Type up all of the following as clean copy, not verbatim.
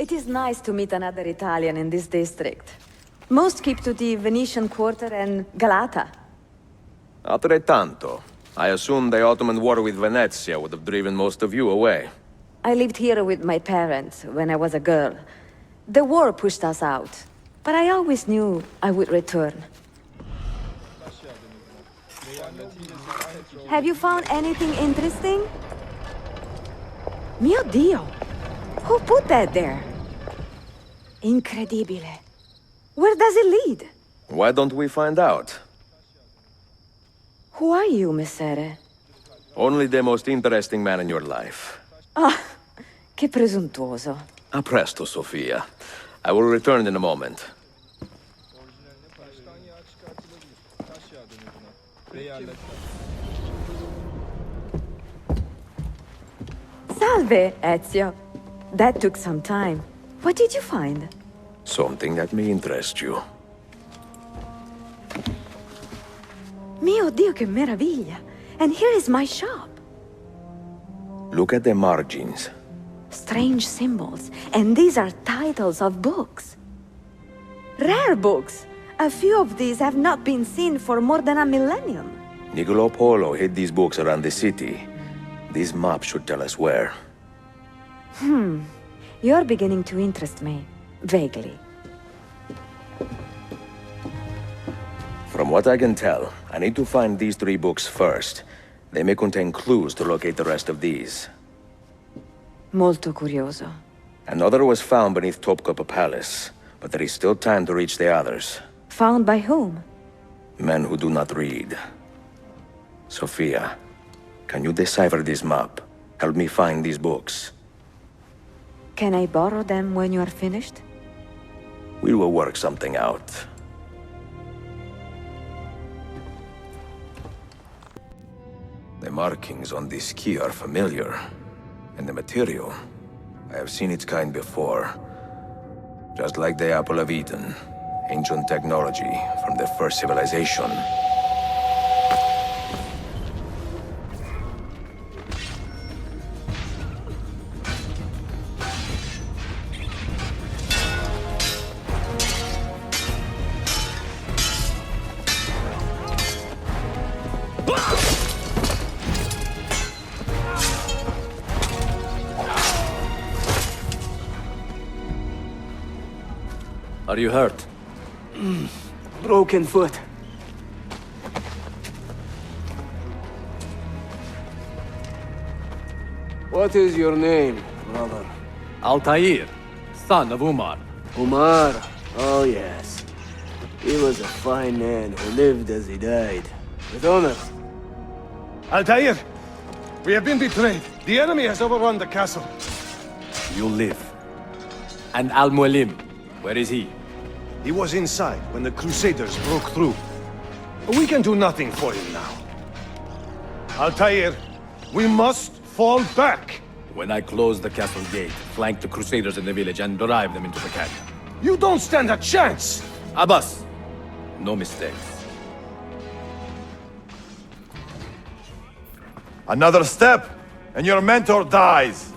It is nice to meet another Italian in this district. Most keep to the Venetian Quarter and Galata. Altrettanto. I assume the Ottoman war with Venezia would have driven most of you away. I lived here with my parents when I was a girl. The war pushed us out, but I always knew I would return. Have you found anything interesting? Mio Dio! Who put that there? Incredibile. Where does it lead? Why don't we find out? Who are you, Messere? Only the most interesting man in your life. Ah, che presuntuoso. A presto, Sofia. I will return in a moment. Salve, Ezio. That took some time. What did you find? Something that may interest you. Mio Dio, che meraviglia! And here is my shop. Look at the margins. Strange symbols, and these are titles of books. Rare books! A few of these have not been seen for more than a millennium. Niccolo Polo hid these books around the city. These maps should tell us where. You're beginning to interest me. Vaguely. From what I can tell, I need to find these 3 books first. They may contain clues to locate the rest of these. Molto curioso. Another was found beneath Topkapi Palace, but there is still time to reach the others. Found by whom? Men who do not read. Sophia, can you decipher this map? Help me find these books. Can I borrow them when you are finished? We will work something out. The markings on this key are familiar. And the material, I have seen its kind before. Just like the Apple of Eden, ancient technology from the first civilization. Are you hurt? Broken foot. What is your name, brother? Altair, son of Umar. Umar? Oh, yes. He was a fine man who lived as he died. With honor. Altair! We have been betrayed. The enemy has overrun the castle. You live. And Al-Mualim, where is he? He was inside when the Crusaders broke through. We can do nothing for him now. Altair, we must fall back. When I close the castle gate, flank the Crusaders in the village and drive them into the canyon. You don't stand a chance! Abbas, no mistakes. Another step, and your mentor dies.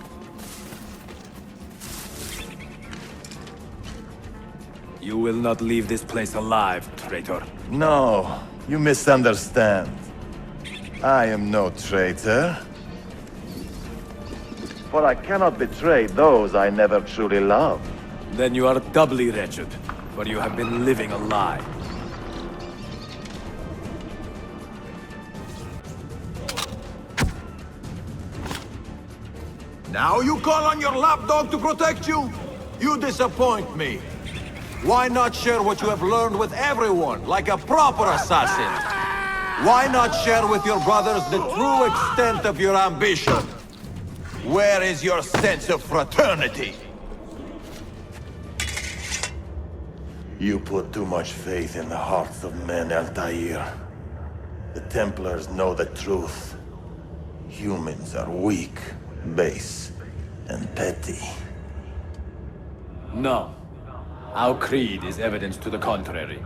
You will not leave this place alive, traitor. No, you misunderstand. I am no traitor. For I cannot betray those I never truly loved. Then you are doubly wretched, for you have been living a lie. Now you call on your lapdog to protect you? You disappoint me. Why not share what you have learned with everyone, like a proper assassin? Why not share with your brothers the true extent of your ambition? Where is your sense of fraternity? You put too much faith in the hearts of men, Altair. The Templars know the truth. Humans are weak, base, and petty. No. Our creed is evidence to the contrary.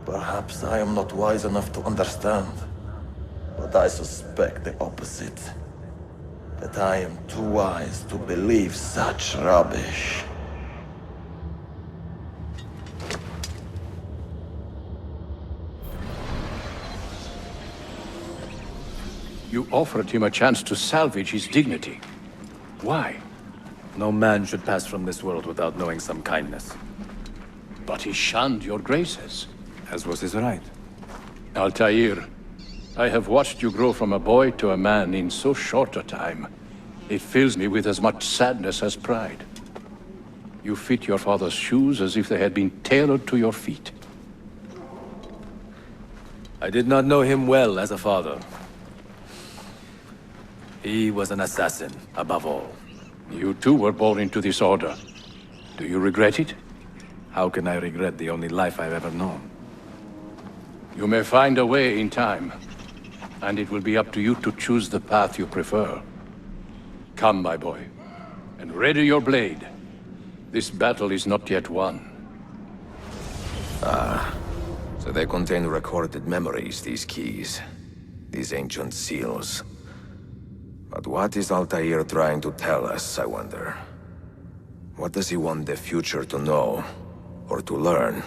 Perhaps I am not wise enough to understand, but I suspect the opposite. that I am too wise to believe such rubbish. You offered him a chance to salvage his dignity. Why? No man should pass from this world without knowing some kindness. But he shunned your graces. As was his right. Altair, I have watched you grow from a boy to a man in so short a time. It fills me with as much sadness as pride. You fit your father's shoes as if they had been tailored to your feet. I did not know him well as a father. He was an assassin, above all. You too were born into this order. Do you regret it? How can I regret the only life I've ever known? You may find a way in time, and it will be up to you to choose the path you prefer. Come, my boy, and ready your blade. This battle is not yet won. So they contain recorded memories, these keys. These ancient seals. But what is Altair trying to tell us, I wonder? What does he want the future to know? Or to learn?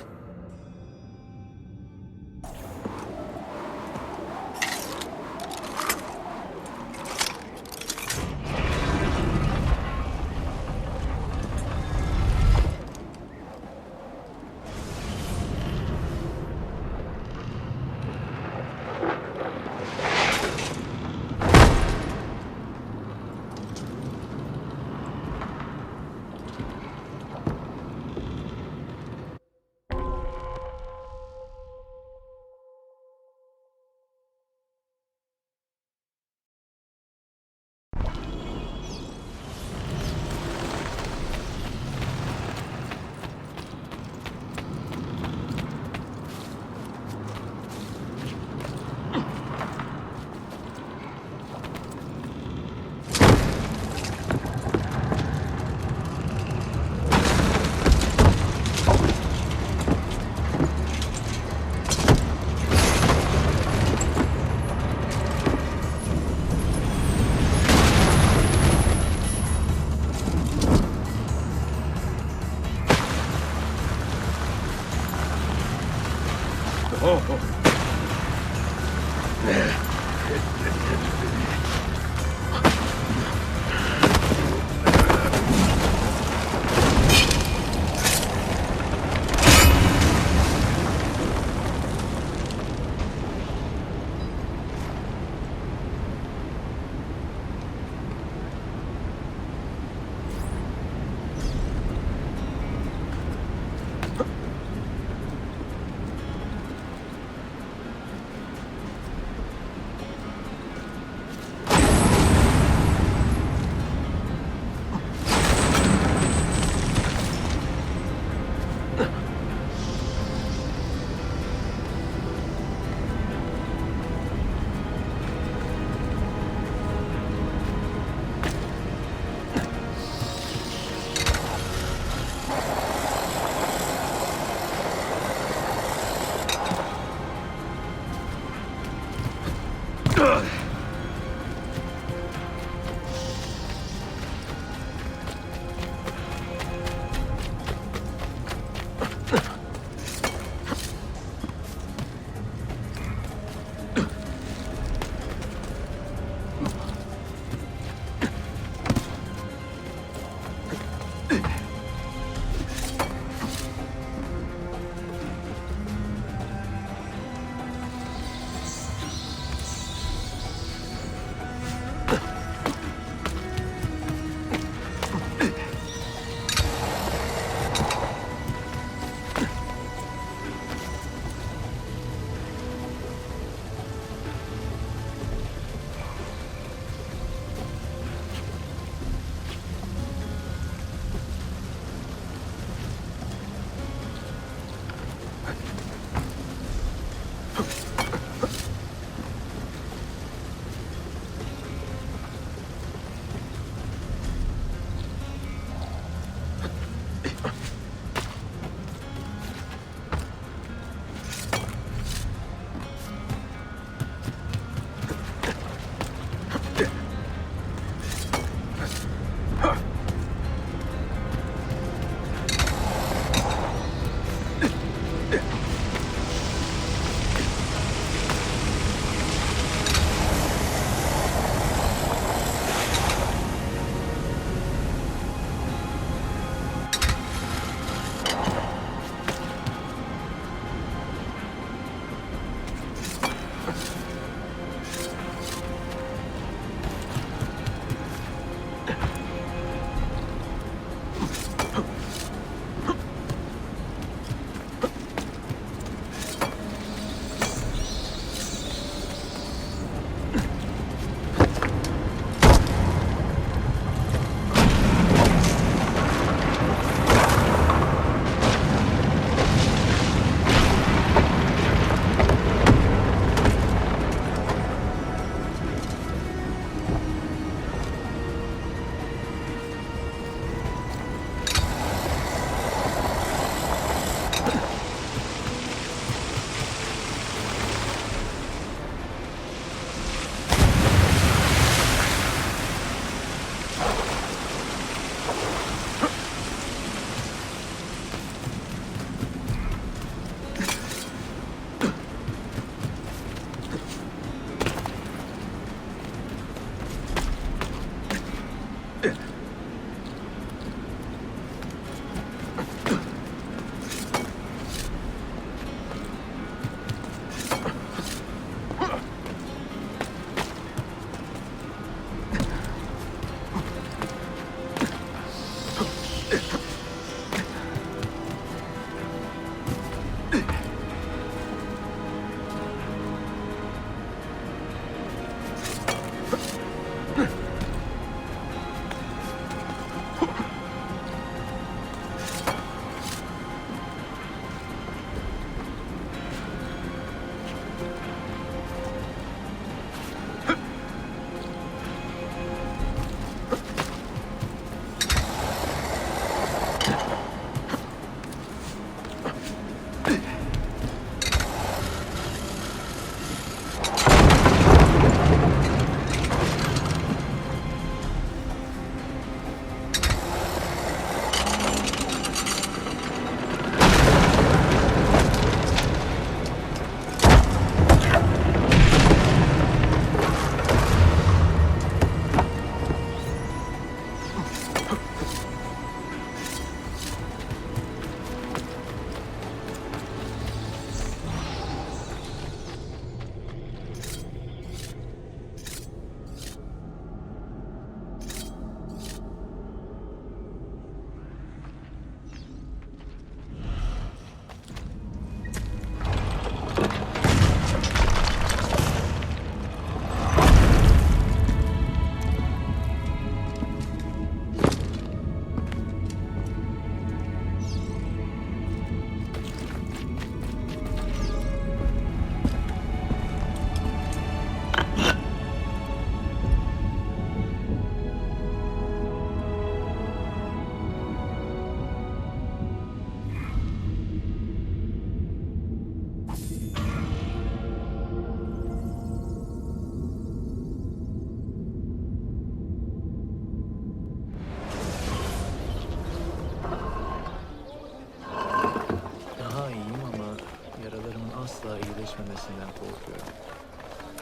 Daha iyiyim ama yaralarımın asla iyileşmemesinden korkuyorum.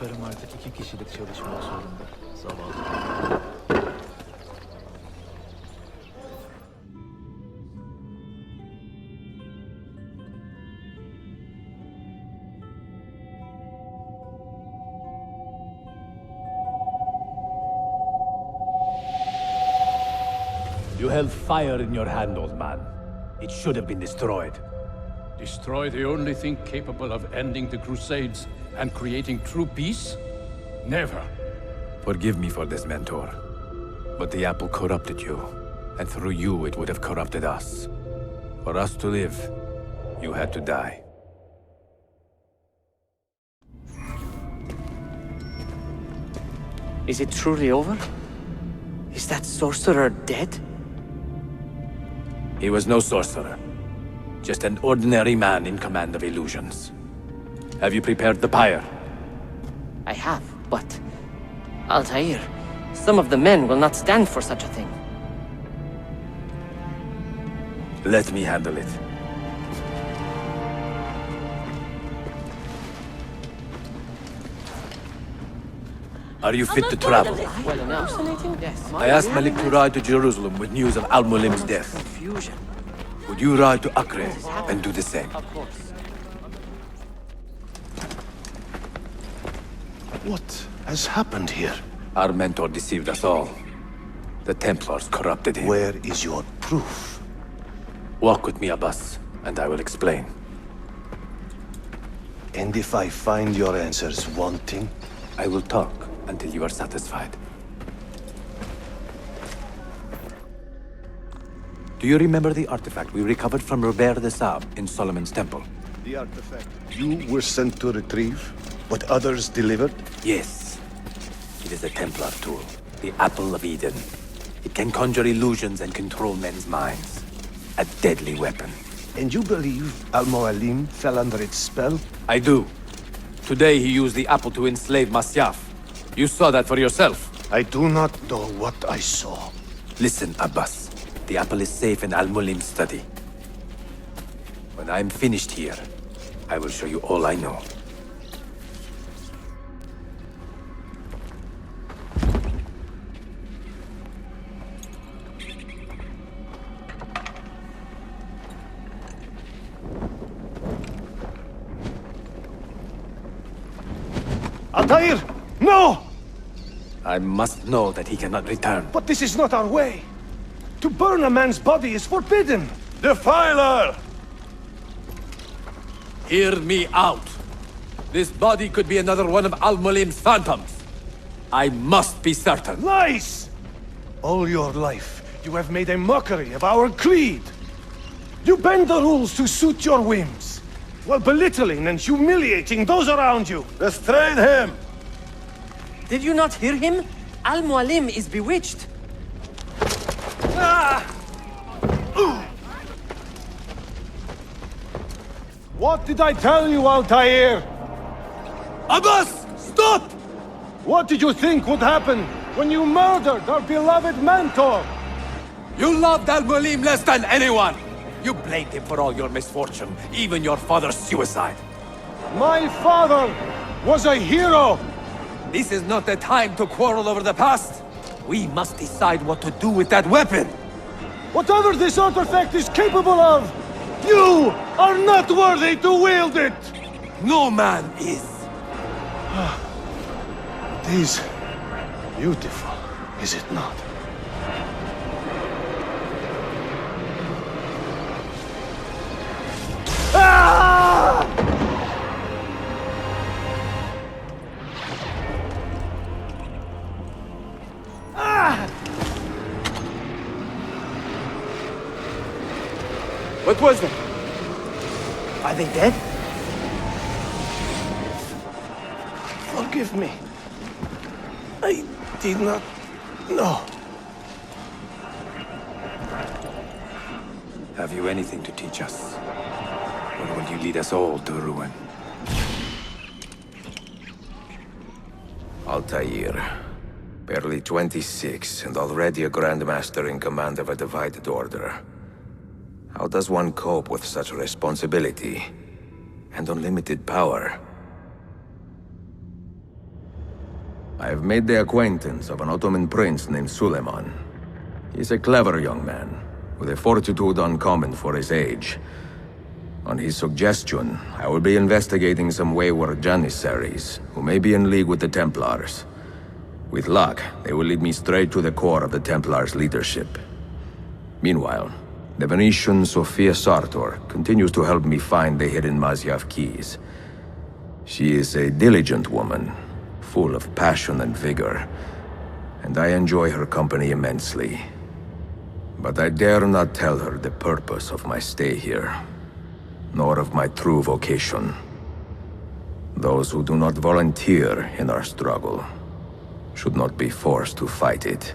Karım artık 2 kişilik çalışmak zorunda. Zavallı. You held fire in your hand, old man. It should have been destroyed. Destroy the only thing capable of ending the Crusades and creating true peace? Never. Forgive me for this, Mentor. But the apple corrupted you, and through you it would have corrupted us. For us to live, you had to die. Is it truly over? Is that sorcerer dead? He was no sorcerer. Just an ordinary man in command of illusions. Have you prepared the pyre? I have, but... Altair, some of the men will not stand for such a thing. Let me handle it. Are you fit to travel? Well enough. Yes. I asked Malik to ride to Jerusalem with news of Al-Mulim's death. Confusion. Would you ride to Acre and do the same? Of course. What has happened here? Our mentor deceived us all. The Templars corrupted him. Where is your proof? Walk with me, Abbas, and I will explain. And if I find your answers wanting? I will talk until you are satisfied. Do you remember the artifact we recovered from Robert de Sab in Solomon's temple? The artifact you were sent to retrieve, but others delivered? Yes. It is a Templar tool, the Apple of Eden. It can conjure illusions and control men's minds. A deadly weapon. And you believe Al-Mualim fell under its spell? I do. Today he used the apple to enslave Masyaf. You saw that for yourself. I do not know what I saw. Listen, Abbas. The apple is safe in Al-Mulim's study. When I'm finished here, I will show you all I know. Altair! No! I must know that he cannot return. But this is not our way. To burn a man's body is forbidden. Defiler! Hear me out. This body could be another one of Al-Mulim's phantoms. I must be certain. Lies! All your life, you have made a mockery of our creed. You bend the rules to suit your whims, while belittling and humiliating those around you. Restrain him! Did you not hear him? Al-Mualim is bewitched. What did I tell you, Altair? Abbas! Stop! What did you think would happen when you murdered our beloved mentor? You loved Al-Mulim less than anyone! You blamed him for all your misfortune, even your father's suicide. My father was a hero! This is not the time to quarrel over the past. We must decide what to do with that weapon. Whatever this artifact is capable of, you are not worthy to wield it! No man is. It is beautiful, is it not? Ah! Ah! What was that? Are they dead? Forgive me. I did not know. Have you anything to teach us? Or will you lead us all to ruin? Altair. Barely 26 and already a Grandmaster in command of a divided order. How does one cope with such responsibility and unlimited power? I have made the acquaintance of an Ottoman prince named Suleiman. He's a clever young man, with a fortitude uncommon for his age. On his suggestion, I will be investigating some wayward Janissaries, who may be in league with the Templars. With luck, they will lead me straight to the core of the Templars' leadership. Meanwhile, the Venetian SOFIA Sartor continues to help me find the hidden Masyaf keys. She is a diligent woman, full of passion and vigor, and I enjoy her company immensely. But I dare not tell her the purpose of my stay here, nor of my true vocation. Those who do not volunteer in our struggle should not be forced to fight it.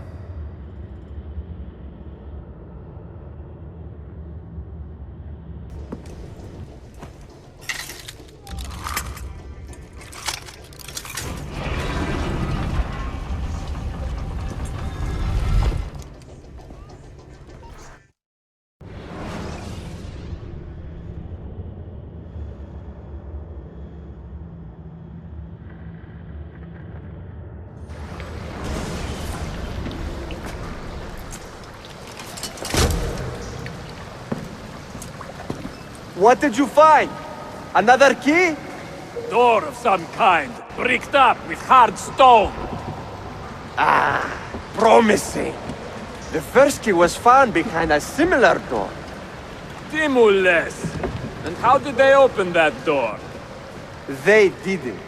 What did you find? Another key? Door of some kind, bricked up with hard stone. Promising. The first key was found behind a similar door. Timules. And how did they open that door? They didn't.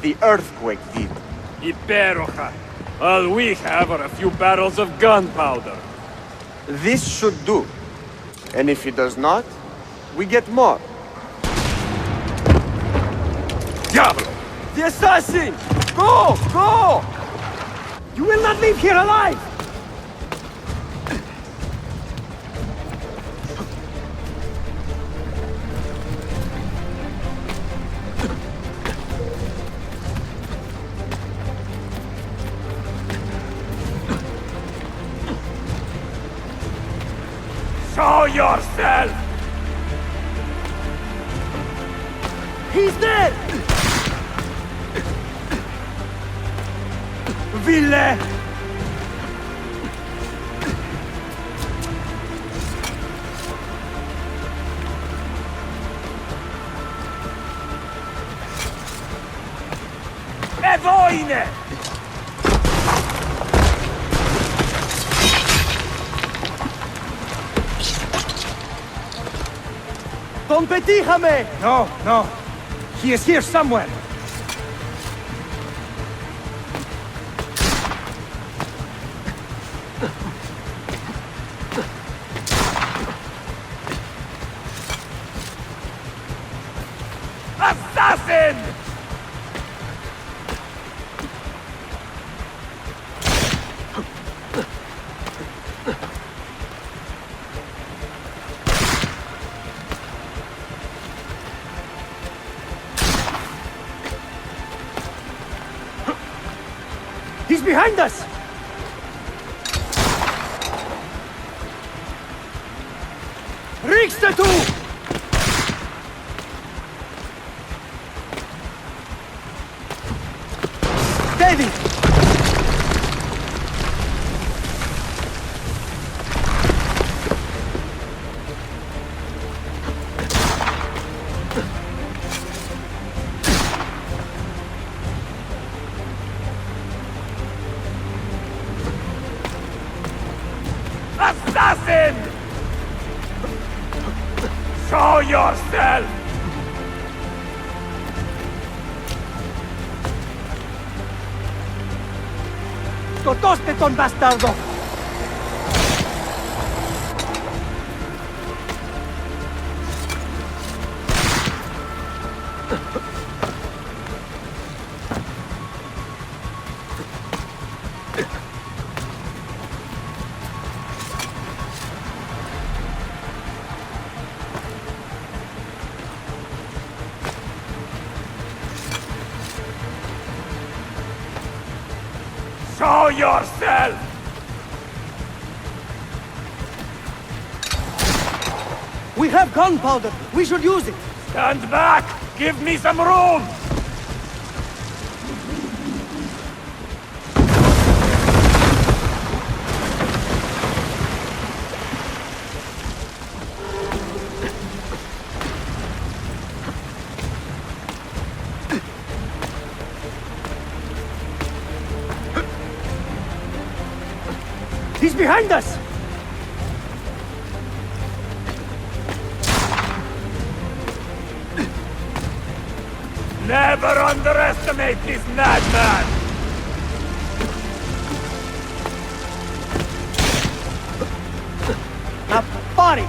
The earthquake did. Iperoja. All we have are a few barrels of gunpowder. This should do. And if it does not, we get more. Diablo! The assassin! Go! Go! You will not leave here alive! Show yourself! He's dead! Ville! Schweine! Don Petit Jaime! No, no. He is here somewhere. Assassin! He's behind us! Richte tu! David! Assassin! Show yourself! ¡Totoste, ton bastardo! Show yourself! We have gunpowder! We should use it! Stand back! Give me some room! He's behind us! Never underestimate this madman! A body!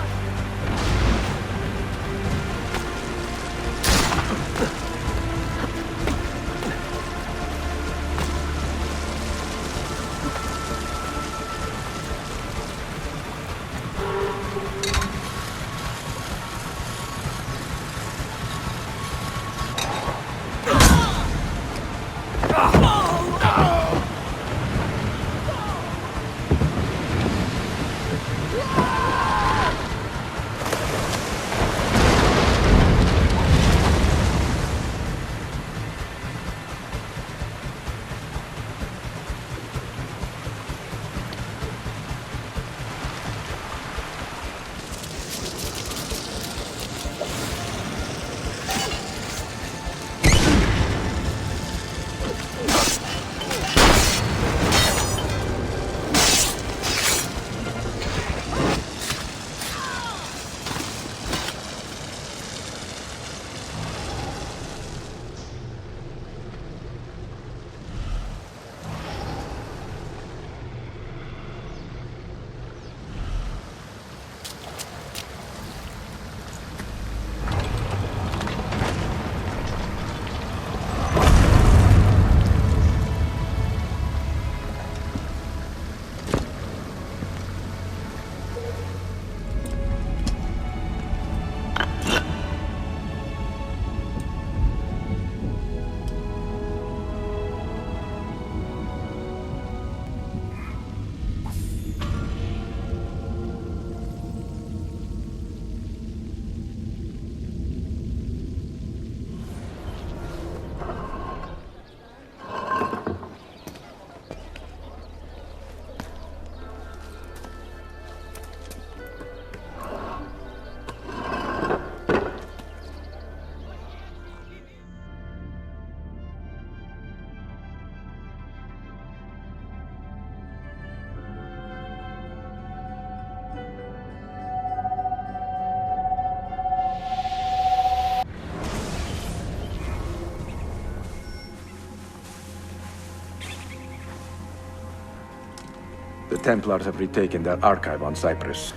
Templars have retaken their archive on Cyprus.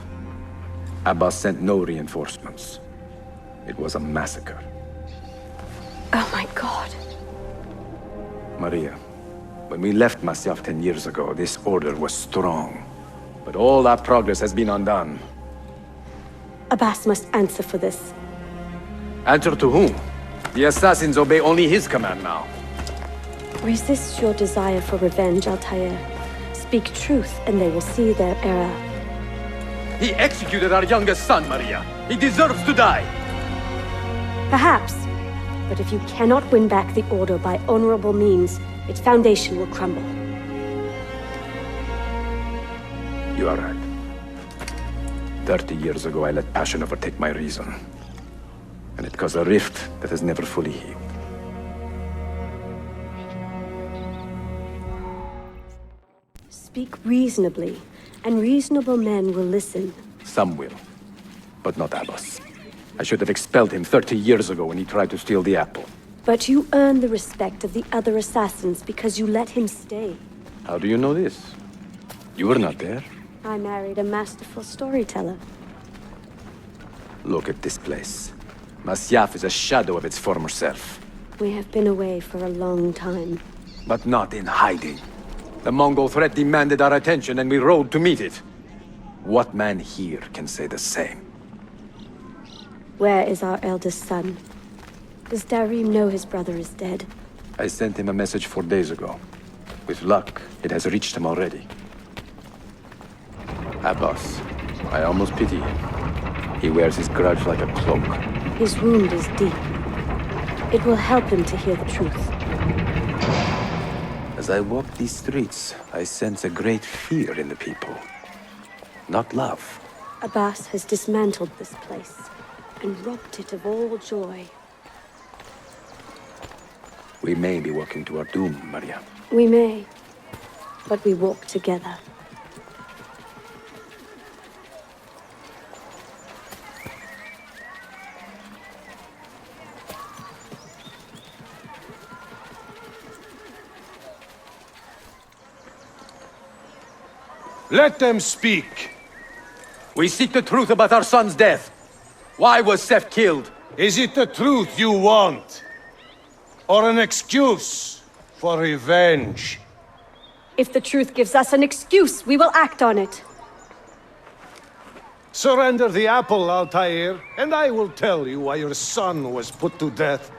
Abbas sent no reinforcements. It was a massacre. Oh my god. Maria, when we left Masyaf 10 years ago, this order was strong. But all our progress has been undone. Abbas must answer for this. Answer to whom? The assassins obey only his command now. Resist your desire for revenge, Altair. Speak truth, and they will see their error. He executed our youngest son, Maria. He deserves to die. Perhaps. But if you cannot win back the Order by honorable means, its foundation will crumble. You are right. 30 years ago, I let passion overtake my reason. And it caused a rift that has never fully healed. Speak reasonably, and reasonable men will listen. Some will, but not Abbas. I should have expelled him 30 years ago when he tried to steal the apple. But you earn the respect of the other assassins because you let him stay. How do you know this? You were not there. I married a masterful storyteller. Look at this place. Masyaf is a shadow of its former self. We have been away for a long time. But not in hiding. The Mongol threat demanded our attention and we rode to meet it. What man here can say the same? Where is our eldest son? Does Darim know his brother is dead? I sent him a message 4 days ago. With luck, it has reached him already. Abbas, I almost pity him. He wears his grudge like a cloak. His wound is deep. It will help him to hear the truth. As I walk these streets, I sense a great fear in the people. Not love. Abbas has dismantled this place and robbed it of all joy. We may be walking to our doom, Maria. We may, but we walk together. Let them speak. We seek the truth about our son's death. Why was Seth killed? Is it the truth you want? Or an excuse for revenge? If the truth gives us an excuse, we will act on it. Surrender the apple, Altair, and I will tell you why your son was put to death.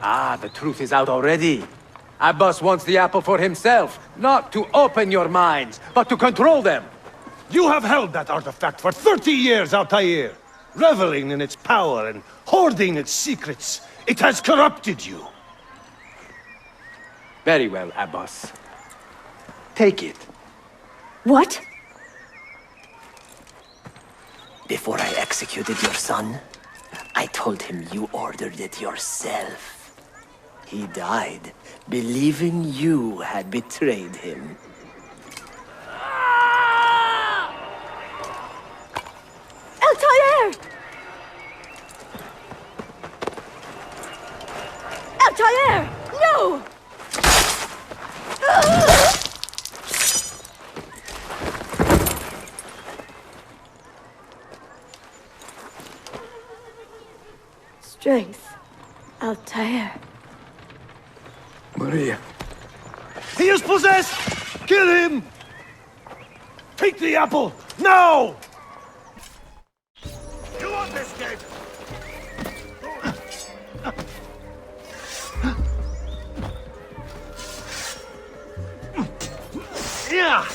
Ah, the truth is out already. Abbas wants the apple for himself, not to open your minds, but to control them. You have held that artifact for 30 years, Altair, reveling in its power and hoarding its secrets. It has corrupted you. Very well, Abbas. Take it. What? Before I executed your son, I told him you ordered it yourself. He died, believing you had betrayed him. Altair! Altair! No! Strength. Altair. Maria. He is possessed! Kill him! Take the apple, now! You want this kid? Yeah!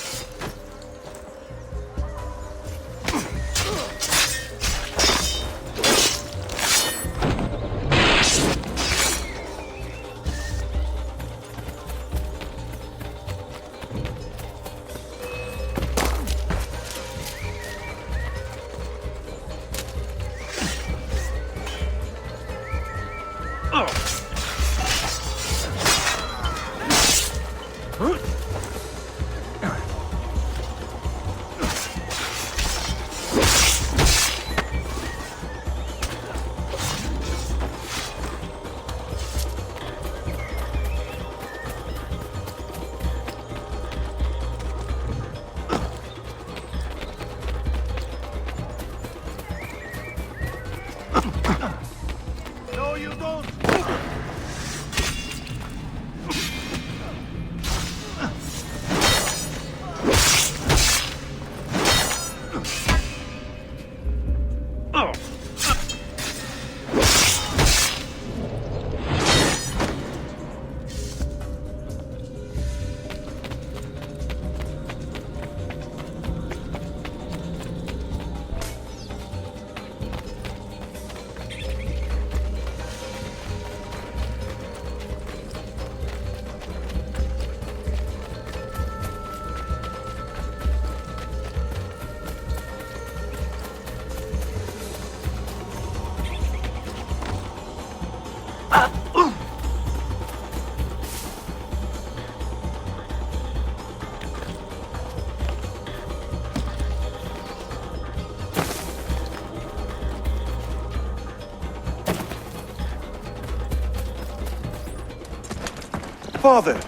Father,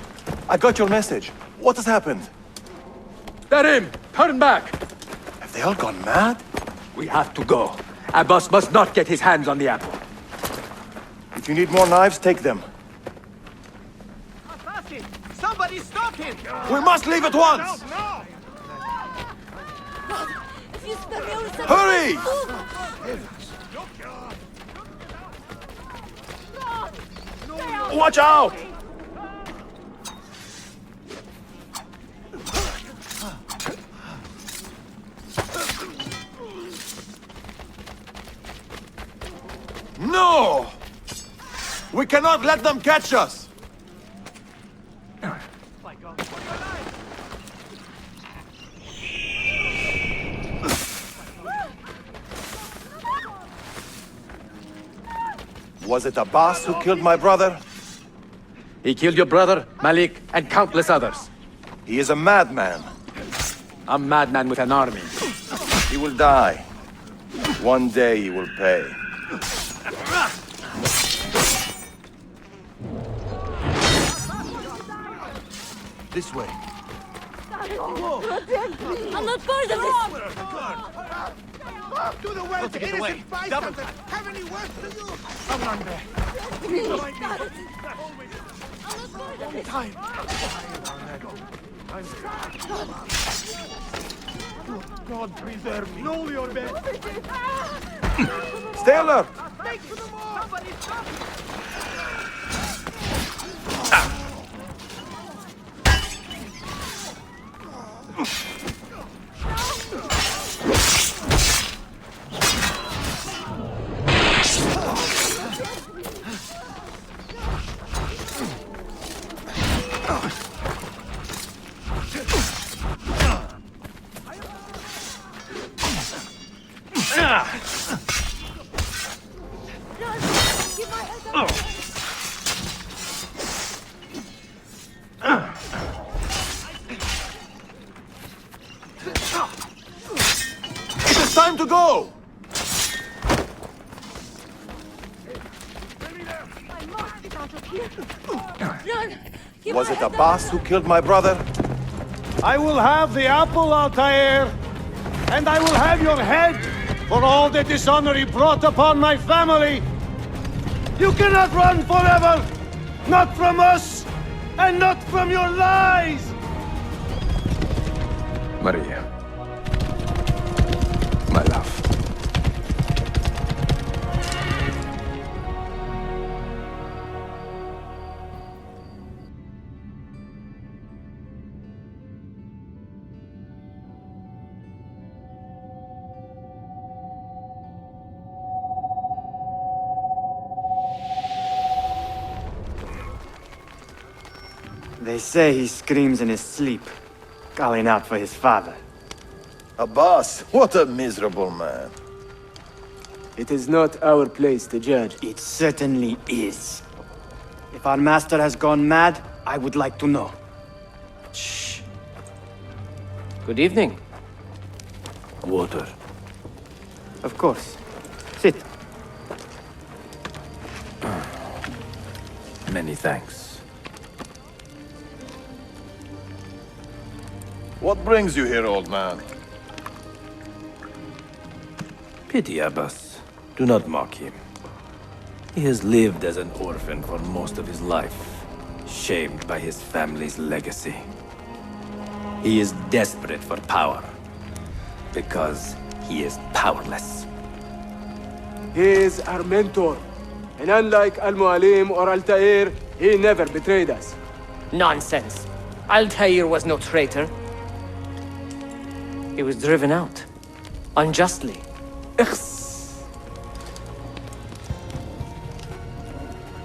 I got your message. What has happened? They're him! Turn back! Have they all gone mad? We have to go. Abbas must not get his hands on the apple. If you need more knives, take them. Somebody stop him! We must leave at once! Hurry! Watch out! No! We cannot let them catch us! Was it Abbas who killed my brother? He killed your brother, Malik, and countless others. He is a madman. A madman with an army. He will die. One day he will pay. This way. I'm not part of this! Do the well to innocent bystanders! Have any words to you? Someone there. Time. God preserve me. Know your best. Stay alert! Make for the wall! Somebody stop it! It's time to go! Was it Abbas who killed my brother? I will have the apple, Altair, and I will have your head for all the dishonor he brought upon my family. You cannot run forever, not from us, and not from your lies! Maria. My love. They say he screams in his sleep, calling out for his father. Abbas, what a miserable man. It is not our place to judge. It certainly is. If our master has gone mad, I would like to know. Shh. Good evening. Water. Of course. Sit. Many thanks. What brings you here, old man? Pity Abbas. Do not mock him. He has lived as an orphan for most of his life, shamed by his family's legacy. He is desperate for power, because he is powerless. He is our mentor. And unlike Al-Mualim or Altair, he never betrayed us. Nonsense. Altair was no traitor. He was driven out. Unjustly.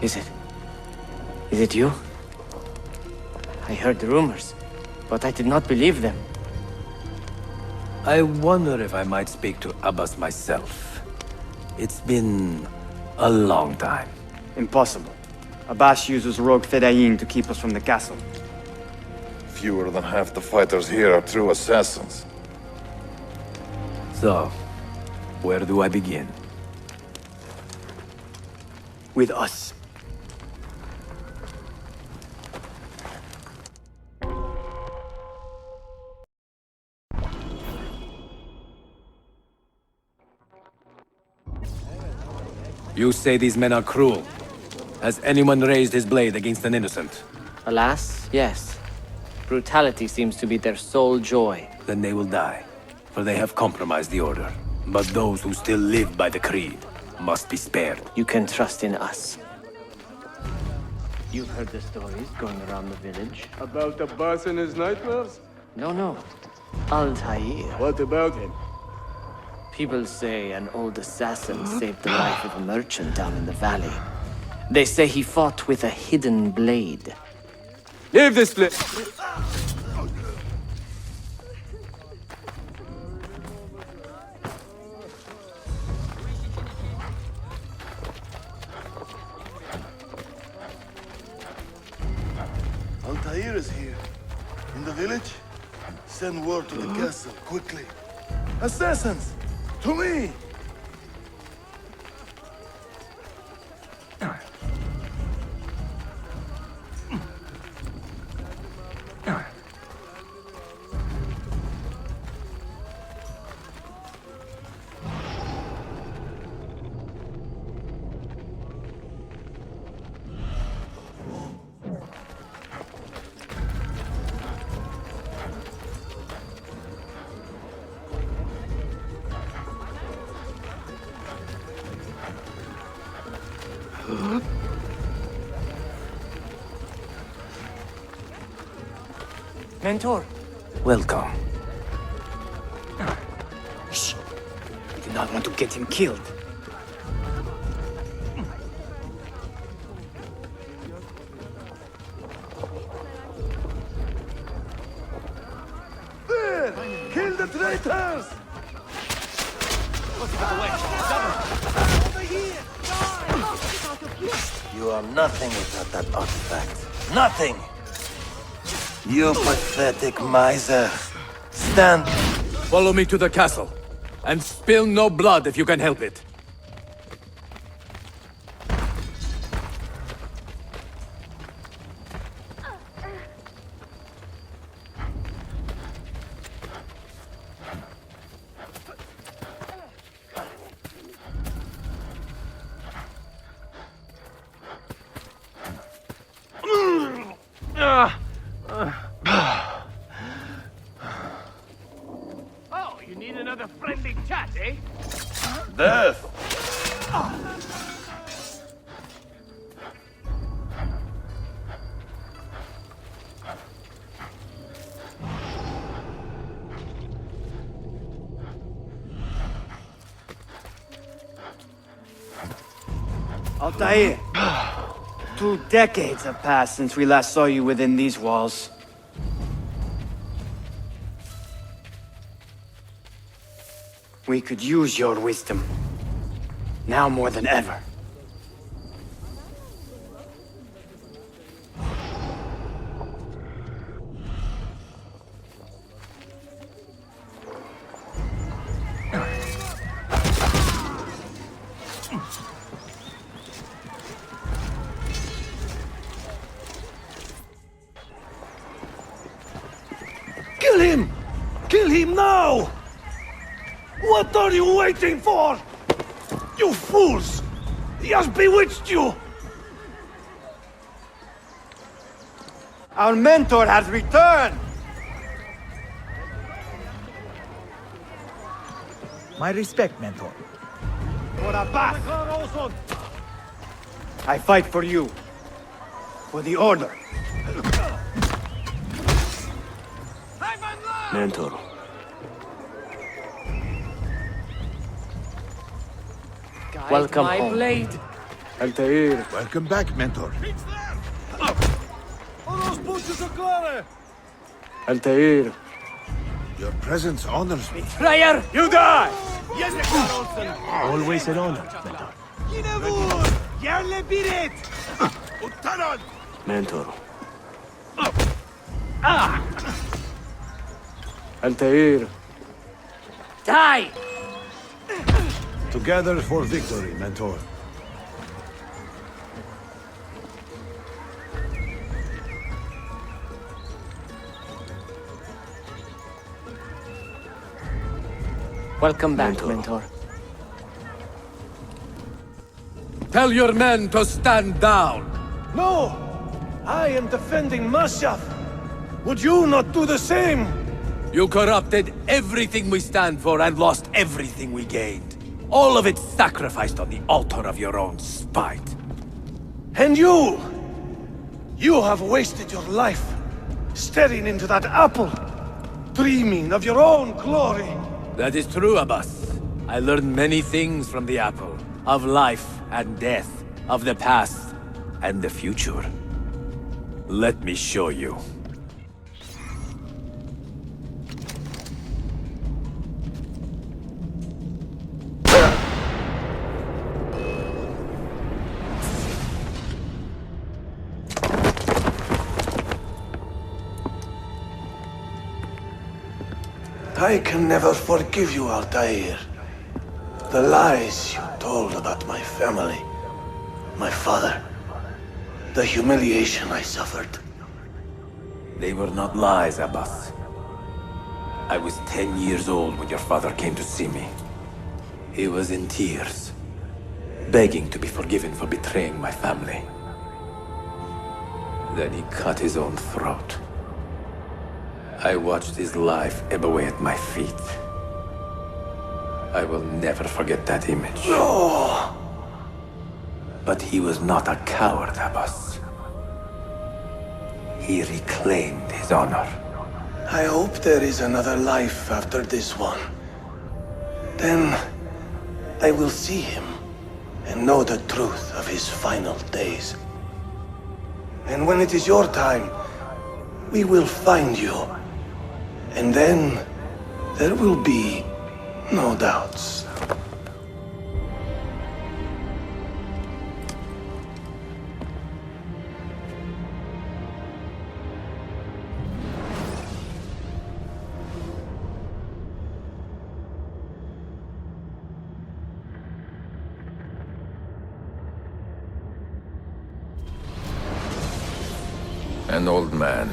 Is it you? I heard the rumors, but I did not believe them. I wonder if I might speak to Abbas myself. It's been a long time. Impossible. Abbas uses rogue Fedayeen to keep us from the castle. Fewer than half the fighters here are true assassins. So, where do I begin? With us. You say these men are cruel. Has anyone raised his blade against an innocent? Alas, yes. Brutality seems to be their sole joy. Then they will die, for they have compromised the Order. But those who still live by the Creed must be spared. You can trust in us. You've heard the stories going around the village. About the boss and his nightmares? No. Altair. What about him? People say an old assassin saved the life of a merchant down in the valley. They say he fought with a hidden blade. Leave this place! Altair is here. In the village? Send word to the castle, quickly. Assassins! To me! Mentor. Welcome. Shh! I do not want to get him killed. There! Kill the traitors! You are nothing without that artifact. Nothing! You pathetic miser. Stand! Follow me to the castle, and spill no blood if you can help it. Oh, you need another friendly chat, eh? Death! Altair! 2 decades have passed since we last saw you within these walls. We could use your wisdom. Now more than ever. Kill him! Kill him now! What are you waiting for? You fools! He has bewitched you! Our mentor has returned! My respect, mentor. For Abbas! I fight for you. For the Order. Mentor. Welcome my home. blade. Altair. Welcome back, mentor. Altair. Your presence honors me. Betrayer! You die! Always an honor, mentor. Mentor. Altair. Die! Together for victory, mentor. Welcome back, mentor. Tell your men to stand down! No! I am defending Masyaf! Would you not do the same? You corrupted everything we stand for and lost everything we gained. All of it sacrificed on the altar of your own spite. And you! You have wasted your life, staring into that apple, dreaming of your own glory. That is true, Abbas. I learned many things from the apple. Of life and death, of the past and the future. Let me show you. I can never forgive you, Altair. The lies you told about my family, my father, the humiliation I suffered. They were not lies, Abbas. I was 10 years old when your father came to see me. He was in tears, begging to be forgiven for betraying my family. Then he cut his own throat. I watched his life ebb away at my feet. I will never forget that image. No! But he was not a coward, Abbas. He reclaimed his honor. I hope there is another life after this one. Then I will see him and know the truth of his final days. And when it is your time, we will find you. And then there will be no doubts. An old man,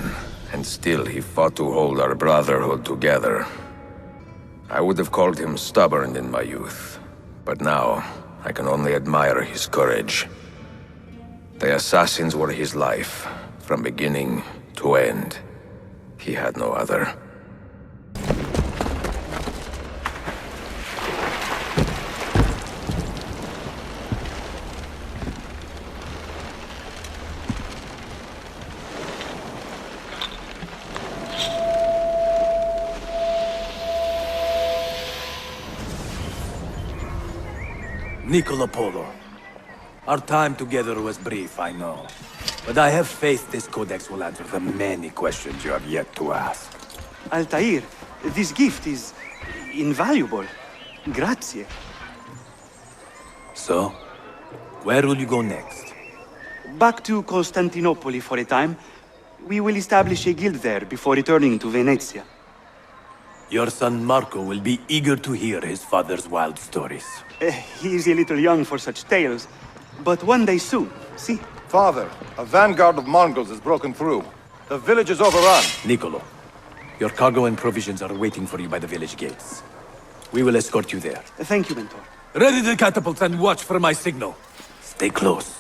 and still he fought to hold our brotherhood together. I would have called him stubborn in my youth, but now I can only admire his courage. The assassins were his life, from beginning to end. He had no other. Niccolo Polo. Our time together was brief, I know. But I have faith this codex will answer the many questions you have yet to ask. Altair, this gift is invaluable. Grazie. So, where will you go next? Back to Constantinople for a time. We will establish a guild there before returning to Venezia. Your son Marco will be eager to hear his father's wild stories. He is a little young for such tales, but one day soon, see? Father, a vanguard of Mongols has broken through. The village is overrun. Niccolo, your cargo and provisions are waiting for you by the village gates. We will escort you there. Thank you, Mentor. Ready the catapults and watch for my signal. Stay close.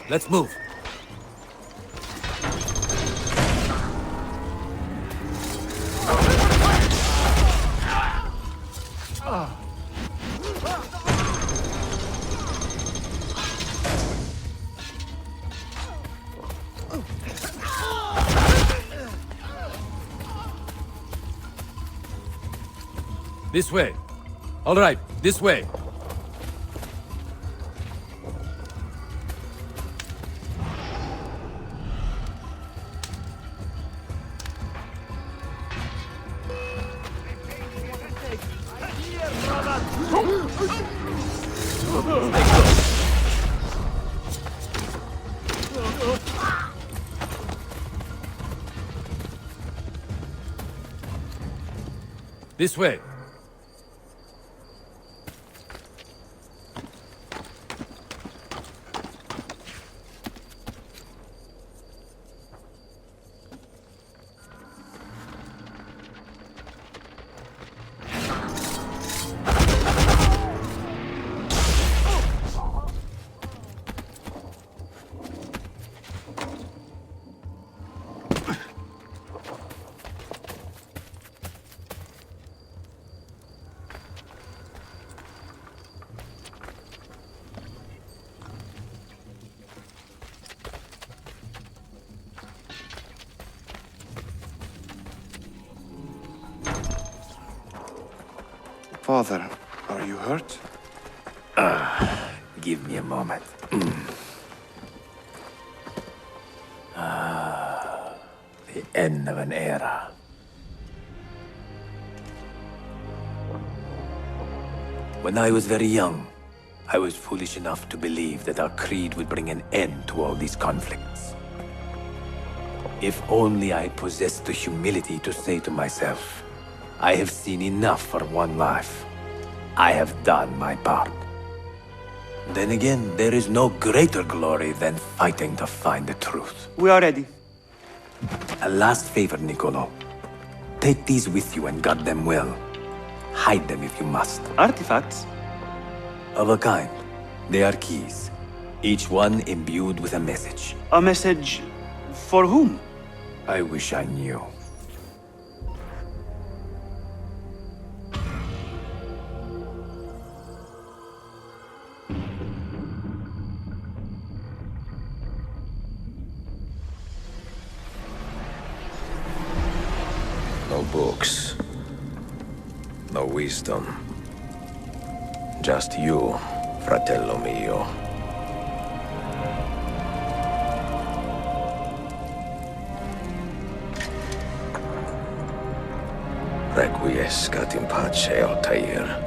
Let's move. This way. All right, this way. This way. Father, are you hurt? Give me a moment. The end of an era. When I was very young, I was foolish enough to believe that our creed would bring an end to all these conflicts. If only I possessed the humility to say to myself, I have seen enough for one life. I have done my part. Then again, there is no greater glory than fighting to find the truth. We are ready. A last favor, Niccolo. Take these with you and guard them well. Hide them if you must. Artifacts? Of a kind. They are keys. Each one imbued with a message. A message for whom? I wish I knew. No books. No wisdom. Just you, fratello mio. Requiescat in pace, Altair.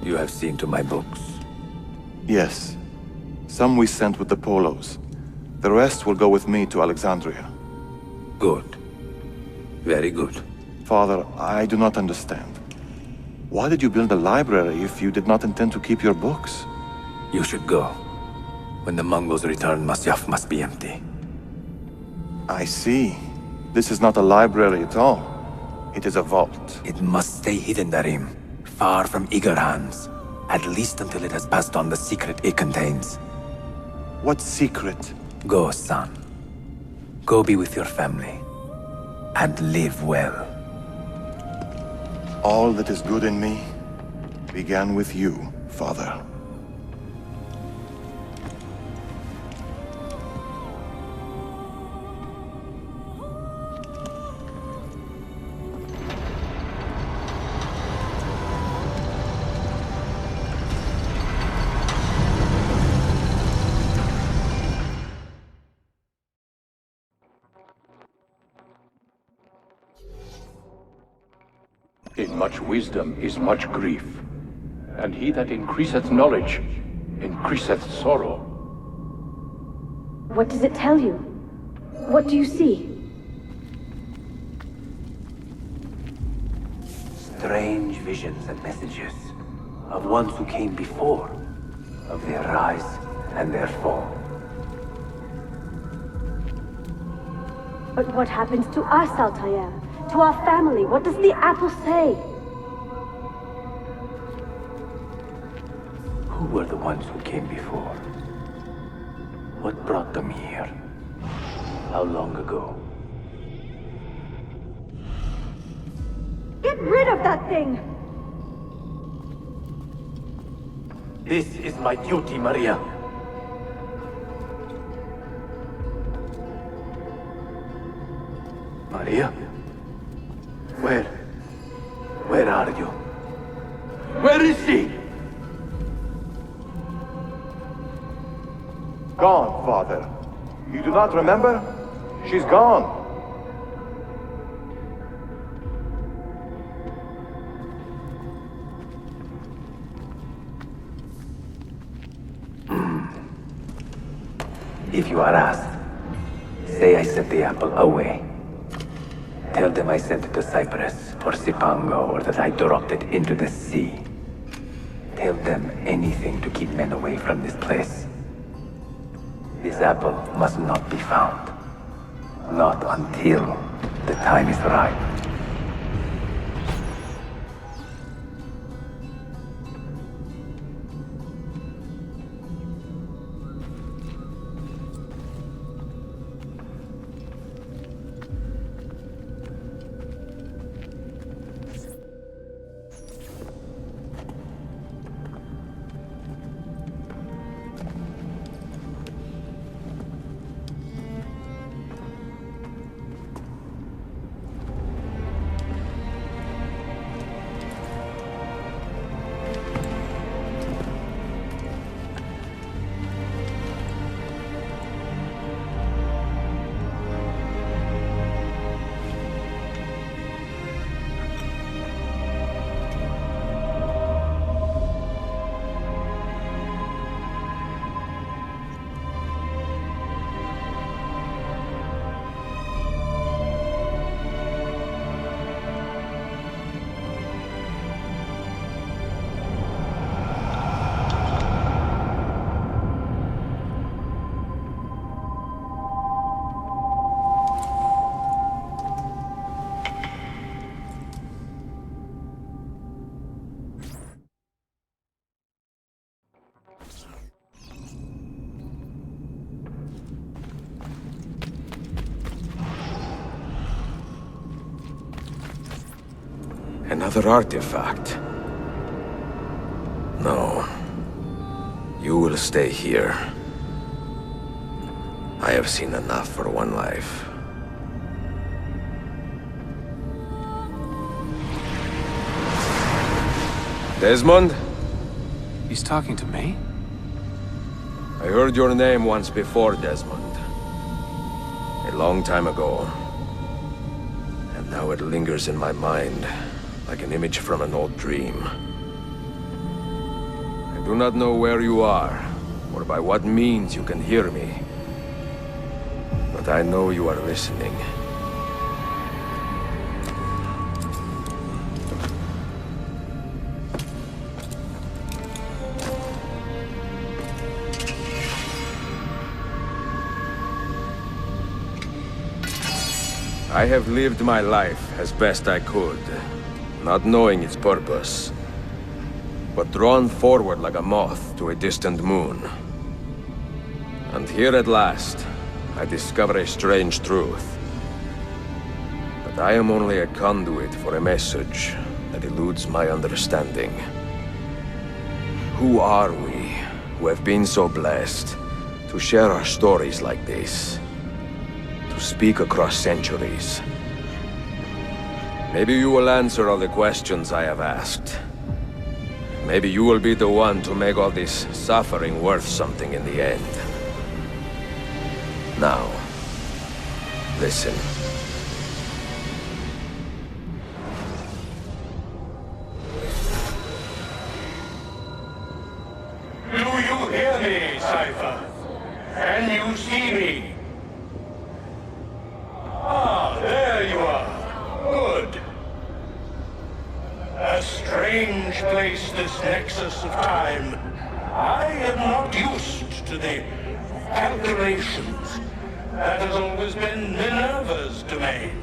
You have seen to my books. Yes. Some we sent with the Polos. The rest will go with me to Alexandria. Good. Very good. Father, I do not understand. Why did you build a library if you did not intend to keep your books? You should go. When the Mongols return, Masyaf must be empty. I see. This is not a library at all. It is a vault. It must stay hidden, Darim. Far from eager hands. At least until it has passed on the secret it contains. What secret? Go, son. Go be with your family. And live well. All that is good in me began with you, Father. In much wisdom is much grief, and he that increaseth knowledge increaseth sorrow. What does it tell you? What do you see? Strange visions and messages of ones who came before, of their rise and their fall. But what happens to us, Altair? To our family? What does the apple say? Who were the ones who came before? What brought them here? How long ago? Get rid of that thing! This is my duty, Maria. Maria? Where are you? Where is she? Gone, Father. You do not remember? She's gone. If you are asked, say I sent the apple away. Tell them I sent it to Cyprus, or Cipango, or that I dropped it into the sea. Tell them anything to keep men away from this place. This apple must not be found. Not until the time is right. Another artifact. No. You will stay here. I have seen enough for one life. Desmond? He's talking to me? I heard your name once before, Desmond. A long time ago. And now it lingers in my mind, like an image from an old dream. I do not know where you are, or by what means you can hear me. But I know you are listening. I have lived my life as best I could, not knowing its purpose, but drawn forward like a moth to a distant moon. And here at last, I discover a strange truth. But I am only a conduit for a message that eludes my understanding. Who are we, who have been so blessed, to share our stories like this? To speak across centuries? Maybe you will answer all the questions I have asked. Maybe you will be the one to make all this suffering worth something in the end. Now, listen. Do you hear me, Cypher? Can you see me? Ah, there you are. Good. A strange place, this nexus of time. I am not used to the calculations. That has always been Minerva's domain.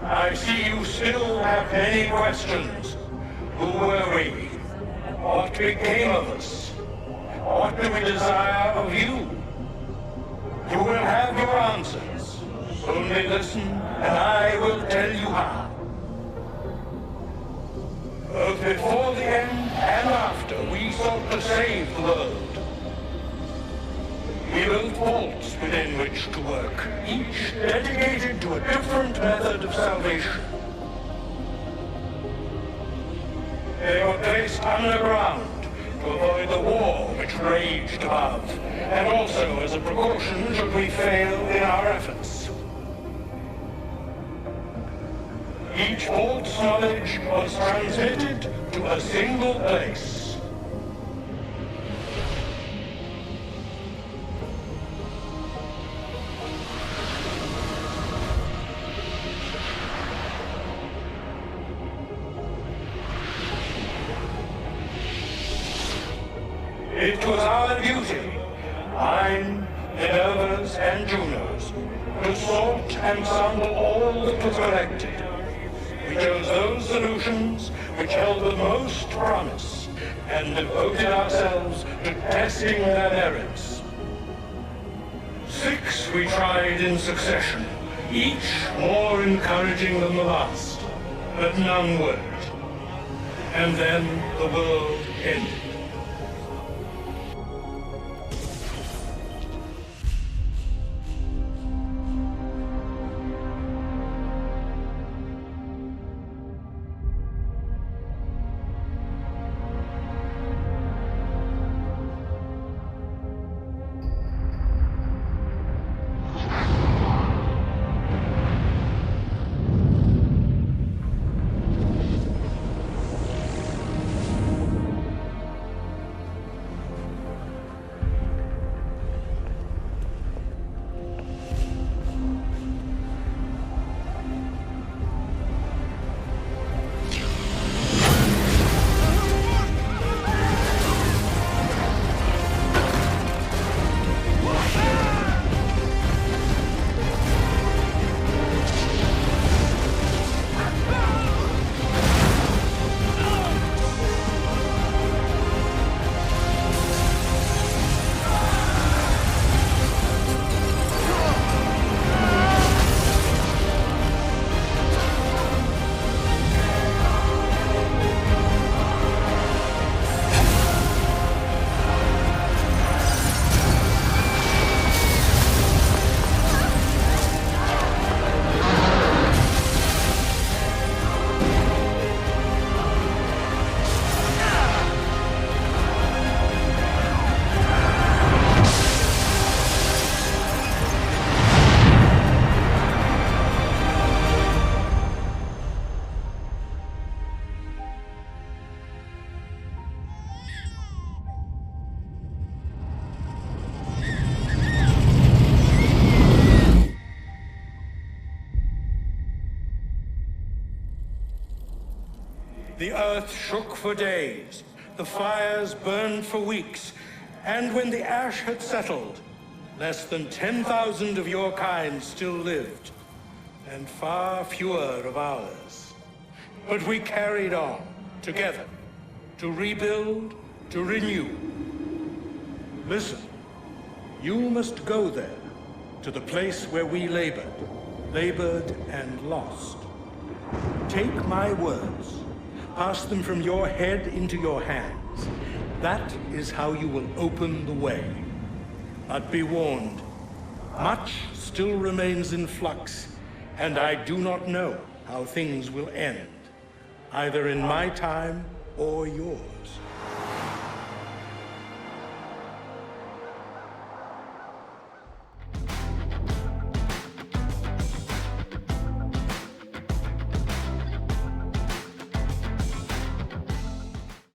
I see you still have many questions. Who were we? What became of us? What do we desire of you? You will have your answers. Only listen, and I will tell you how. Both before the end and after, we sought to save the world. We built vaults within which to work, each dedicated to a different method of salvation. They were placed underground to to avoid the war which raged above, and also as a precaution should we fail in our efforts. Each bolt's knowledge was transmitted to a single place. It was our duty, mine, Minerva's, and Juno's, to sort and sample all that was collected. We chose those solutions which held the most promise, and devoted ourselves to testing their merits. 6 we tried in succession, each more encouraging than the last, but none worked. And then the world ended. The earth shook for days, the fires burned for weeks, and when the ash had settled, less than 10,000 of your kind still lived, and far fewer of ours. But we carried on, together, to rebuild, to renew. Listen, you must go there, to the place where we labored and lost. Take my words. Pass them from your head into your hands. That is how you will open the way. But be warned, much still remains in flux, and I do not know how things will end, either in my time or yours.